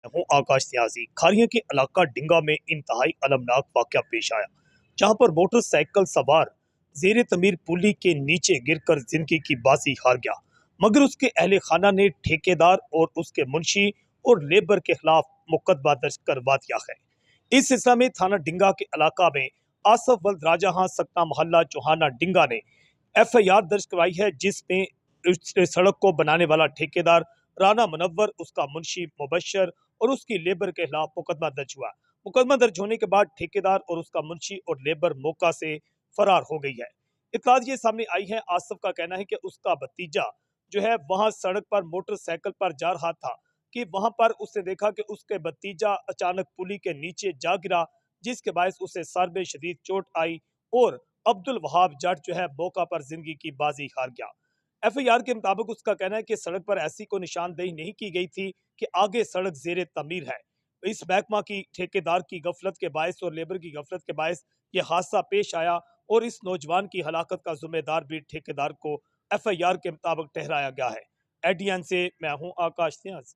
हूँ आकाश सियासी। खारिया के इलाका डिंगा में इंतहाई अलमनाक वाकया पेश आया, जहां पर मोटरसाइकिल सवार जेर तमीर पुली के नीचे गिरकर जिंदगी की बाजी हार गया, मगर उसके अहले खाना ने ठेकेदार और उसके मुंशी और लेबर के खिलाफ मुकदमा दर्ज करवा दिया है। इस सिलसिले में थाना डिंगा के इलाका में आसफ वल्द राजहां सकता मोहल्ला चौहाना डिंगा ने FIR दर्ज करवाई है, जिसमें इस सड़क को बनाने वाला ठेकेदार राना मुनव्वर, उसका मुंशी मुबशर और उसकी लेबर के खिलाफ मुकदमा दर्ज हुआ। मुकदमा दर्ज होने के बाद ठेकेदार और उसका मुंशी और लेबर मौका से फरार हो गई है। इत्तलात ये सामने आई है, आसफ का कहना है कि उसका भतीजा जो है वहां सड़क पर मोटरसाइकिल पर जा रहा था कि वहां पर उसने देखा कि उसके भतीजा अचानक पुली के नीचे जा गिरा, जिसके बायस उसे सर में शदीद चोट आई और अब्दुल वहाब जट जो है मौका पर जिंदगी की बाजी हार गया। FIR के मुताबिक उसका कहना है कि सड़क पर ऐसी कोई निशानदेही नहीं की गई थी कि आगे सड़क जेर तमीर है। इस महकमा की ठेकेदार की गफलत के बायस और लेबर की गफलत के बायस यह हादसा पेश आया और इस नौजवान की हलाकत का जिम्मेदार भी ठेकेदार को FIR के मुताबिक ठहराया गया है। ADN से मैं हूं आकाश सियाज।